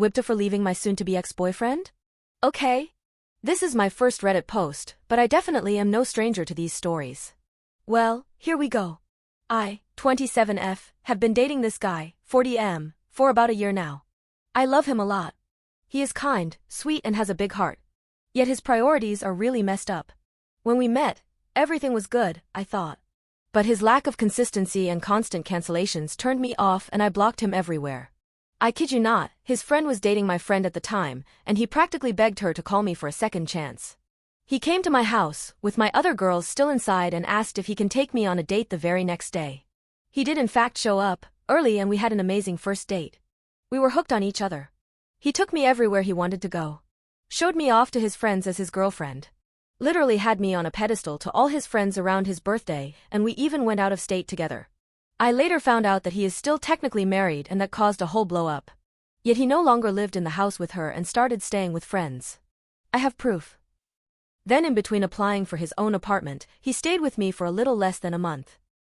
WIBTA for leaving my soon-to-be ex-boyfriend? Okay. This is my first Reddit post, but I definitely am no stranger to these stories. Well, here we go. I, 27F, have been dating this guy, 40M, for about a year now. I love him a lot. He is kind, sweet and has a big heart. Yet his priorities are really messed up. When we met, everything was good, I thought. But his lack of consistency and constant cancellations turned me off and I blocked him everywhere. I kid you not, his friend was dating my friend at the time, and he practically begged her to call me for a second chance. He came to my house, with my other girls still inside, and asked if he can take me on a date the very next day. He did in fact show up, early, and we had an amazing first date. We were hooked on each other. He took me everywhere he wanted to go. Showed me off to his friends as his girlfriend. Literally had me on a pedestal to all his friends around his birthday, and we even went out of state together. I later found out that he is still technically married and that caused a whole blow-up. Yet he no longer lived in the house with her and started staying with friends. I have proof. Then in between applying for his own apartment, he stayed with me for a little less than a month.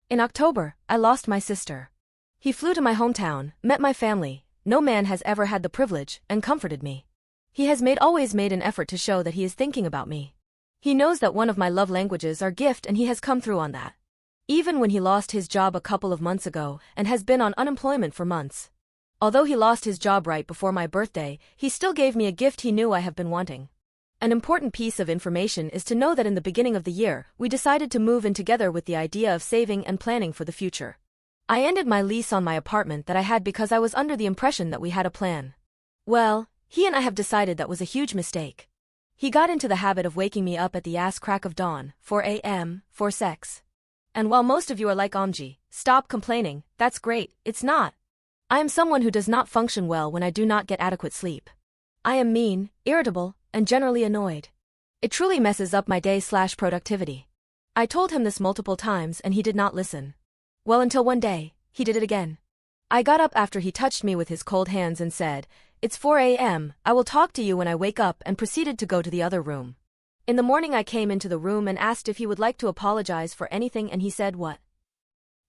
In October, I lost my sister. He flew to my hometown, met my family. No man has ever had the privilege, and comforted me. He has always made an effort to show that he is thinking about me. He knows that one of my love languages are gift, and he has come through on that. Even when he lost his job a couple of months ago and has been on unemployment for months. Although he lost his job right before my birthday, he still gave me a gift he knew I have been wanting. An important piece of information is to know that in the beginning of the year, we decided to move in together with the idea of saving and planning for the future. I ended my lease on my apartment that I had because I was under the impression that we had a plan. Well, he and I have decided that was a huge mistake. He got into the habit of waking me up at the ass crack of dawn, 4 a.m., for sex. And while most of you are like Omji, stop complaining, that's great, it's not. I am someone who does not function well when I do not get adequate sleep. I am mean, irritable, and generally annoyed. It truly messes up my day/productivity. I told him this multiple times and he did not listen. Well, until one day, he did it again. I got up after he touched me with his cold hands and said, "It's 4 a.m., I will talk to you when I wake up," and proceeded to go to the other room. In the morning I came into the room and asked if he would like to apologize for anything, and he said what?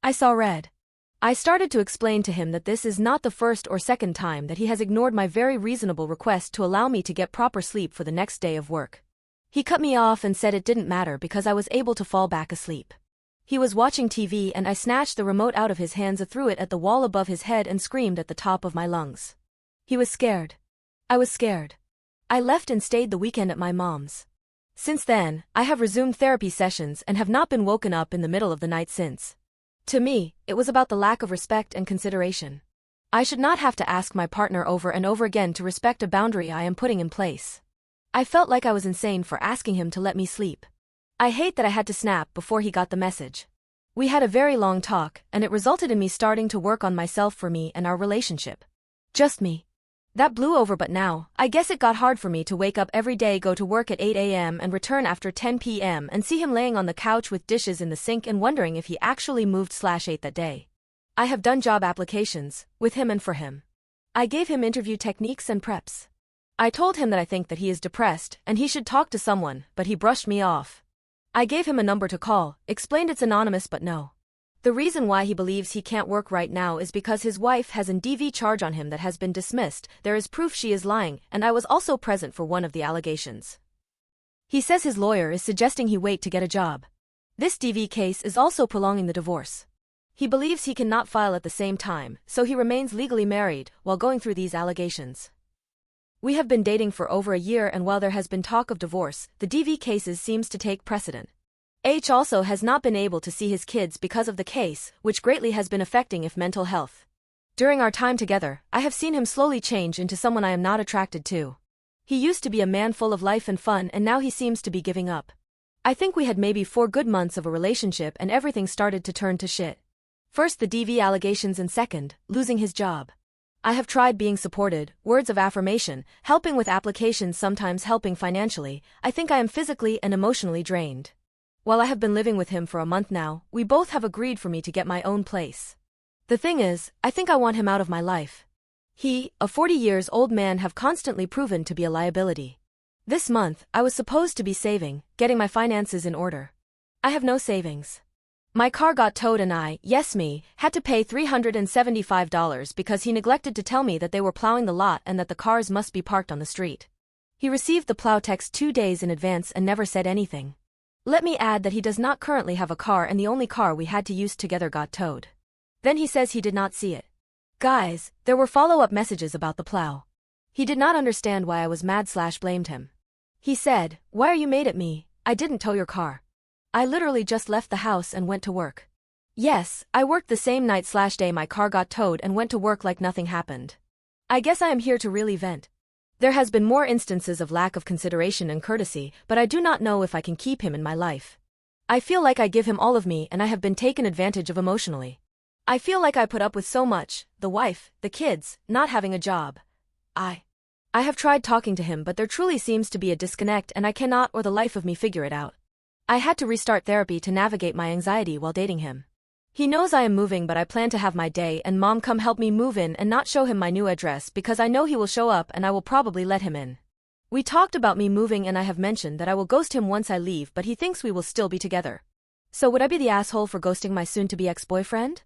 I saw red. I started to explain to him that this is not the first or second time that he has ignored my very reasonable request to allow me to get proper sleep for the next day of work. He cut me off and said it didn't matter because I was able to fall back asleep. He was watching TV and I snatched the remote out of his hands and threw it at the wall above his head and screamed at the top of my lungs. He was scared. I was scared. I left and stayed the weekend at my mom's. Since then, I have resumed therapy sessions and have not been woken up in the middle of the night since. To me, it was about the lack of respect and consideration. I should not have to ask my partner over and over again to respect a boundary I am putting in place. I felt like I was insane for asking him to let me sleep. I hate that I had to snap before he got the message. We had a very long talk, and it resulted in me starting to work on myself for me and our relationship. Just me. That blew over, but now, I guess it got hard for me to wake up every day, go to work at 8 a.m. and return after 10 p.m. and see him laying on the couch with dishes in the sink and wondering if he actually moved/ate that day. I have done job applications, with him and for him. I gave him interview techniques and preps. I told him that I think that he is depressed and he should talk to someone, but he brushed me off. I gave him a number to call, explained it's anonymous, but no. The reason why he believes he can't work right now is because his wife has an DV charge on him that has been dismissed. There is proof she is lying, and I was also present for one of the allegations. He says his lawyer is suggesting he wait to get a job. This DV case is also prolonging the divorce. He believes he cannot file at the same time, so he remains legally married while going through these allegations. We have been dating for over a year, and while there has been talk of divorce, the DV cases seems to take precedent. H also has not been able to see his kids because of the case, which greatly has been affecting his mental health. During our time together, I have seen him slowly change into someone I am not attracted to. He used to be a man full of life and fun, and now he seems to be giving up. I think we had maybe 4 good months of a relationship and everything started to turn to shit. First the DV allegations and second, losing his job. I have tried being supported, words of affirmation, helping with applications, sometimes helping financially. I think I am physically and emotionally drained. While I have been living with him for a month now, we both have agreed for me to get my own place. The thing is, I think I want him out of my life. He, a 40-years-old man, have constantly proven to be a liability. This month, I was supposed to be saving, getting my finances in order. I have no savings. My car got towed and I, yes me, had to pay $375 because he neglected to tell me that they were plowing the lot and that the cars must be parked on the street. He received the plow text 2 days in advance and never said anything. Let me add that he does not currently have a car and the only car we had to use together got towed. Then he says he did not see it. Guys, there were follow-up messages about the plow. He did not understand why I was mad/blamed him. He said, "Why are you mad at me? I didn't tow your car. I literally just left the house and went to work." Yes, I worked the same night/day my car got towed and went to work like nothing happened. I guess I am here to really vent. There has been more instances of lack of consideration and courtesy, but I do not know if I can keep him in my life. I feel like I give him all of me and I have been taken advantage of emotionally. I feel like I put up with so much, the wife, the kids, not having a job. I have tried talking to him but there truly seems to be a disconnect and I cannot or the life of me figure it out. I had to restart therapy to navigate my anxiety while dating him. He knows I am moving but I plan to have my day and mom come help me move in and not show him my new address because I know he will show up and I will probably let him in. We talked about me moving and I have mentioned that I will ghost him once I leave but he thinks we will still be together. So would I be the asshole for ghosting my soon-to-be ex-boyfriend?